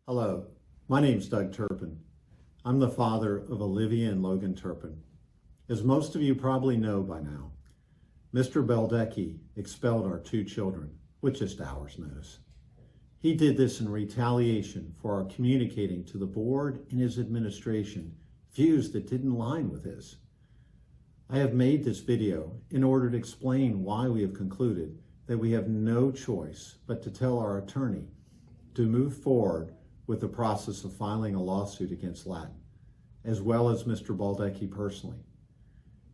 Hello, my name's Doug Turpin. I'm the father of Olivia and Logan Turpin. As most of you probably know by now, Mr. Beldecki expelled our two children with just hours' notice. He did this in retaliation for our communicating to the board and his administration views that didn't align with his. I have made this video in order to explain why we have concluded that we have no choice but to tell our attorney to move forward with the process of filing a lawsuit against Latin, as well as Mr. Beldecki personally.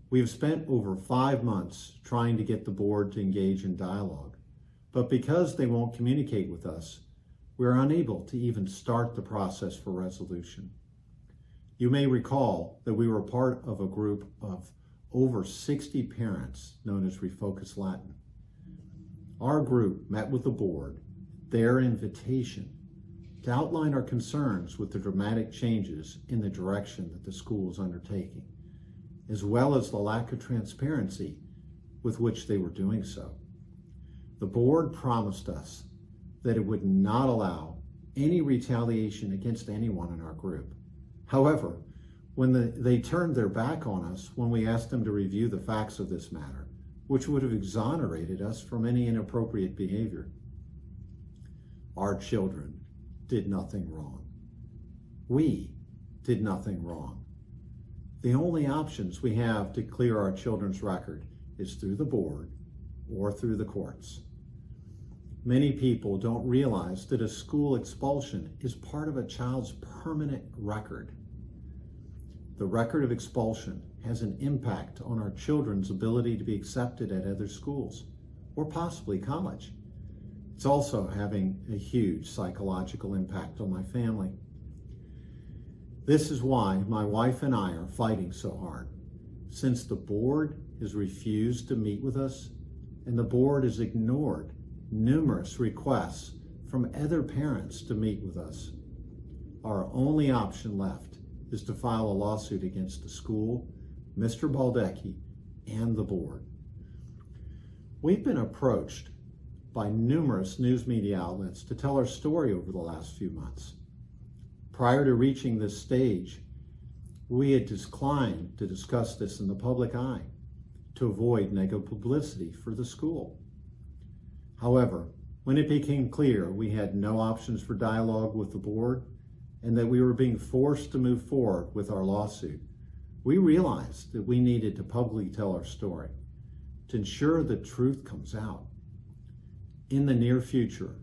We have spent over 5 months trying to get the board to engage in dialogue, but because they won't communicate with us, we are unable to even start the process for resolution. You may recall that we were part of a group of over 60 parents known as Refocus Latin. Our group met with the board, their invitation, to outline our concerns with the dramatic changes in the direction that the school is undertaking, as well as the lack of transparency with which they were doing so. The board promised us that it would not allow any retaliation against anyone in our group. However, when they turned their back on us when we asked them to review the facts of this matter, which would have exonerated us from any inappropriate behavior, our children did nothing wrong. We did nothing wrong. The only options we have to clear our children's record is through the board or through the courts. Many people don't realize that a school expulsion is part of a child's permanent record. The record of expulsion has an impact on our children's ability to be accepted at other schools or possibly college. It's also having a huge psychological impact on my family. This is why my wife and I are fighting so hard. Since the board has refused to meet with us and the board has ignored numerous requests from other parents to meet with us, our only option left is to file a lawsuit against the school, Mr. Beldecki, and the board. We've been approached by numerous news media outlets to tell our story over the last few months. Prior to reaching this stage, we had declined to discuss this in the public eye to avoid negative publicity for the school. However, when it became clear we had no options for dialogue with the board and that we were being forced to move forward with our lawsuit, we realized that we needed to publicly tell our story to ensure the truth comes out. In the near future,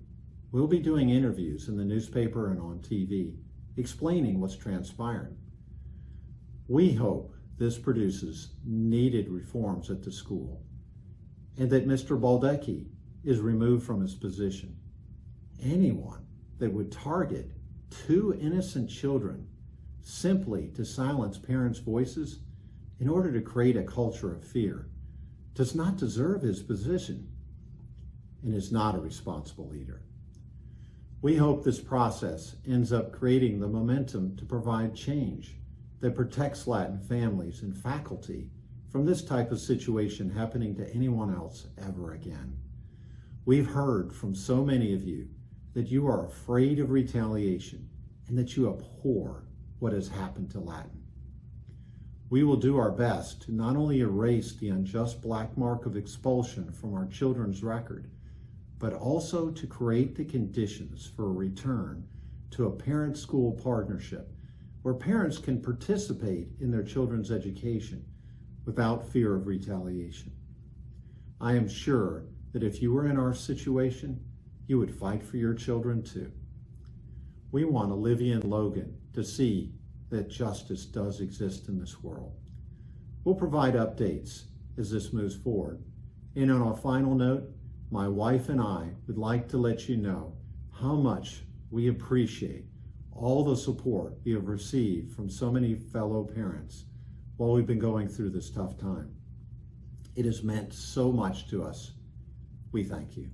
we'll be doing interviews in the newspaper and on TV explaining what's transpired. We hope this produces needed reforms at the school and that Mr. Beldecki is removed from his position. Anyone that would target 2 innocent children simply to silence parents' voices in order to create a culture of fear does not deserve his position and is not a responsible leader. We hope this process ends up creating the momentum to provide change that protects Latin families and faculty from this type of situation happening to anyone else ever again. We've heard from so many of you that you are afraid of retaliation and that you abhor what has happened to Latin. We will do our best to not only erase the unjust black mark of expulsion from our children's record, but also to create the conditions for a return to a parent-school partnership where parents can participate in their children's education without fear of retaliation. I am sure that if you were in our situation, you would fight for your children too. We want Olivia and Logan to see that justice does exist in this world. We'll provide updates as this moves forward. And on a final note, my wife and I would like to let you know how much we appreciate all the support we have received from so many fellow parents while we've been going through this tough time. It has meant so much to us. We thank you.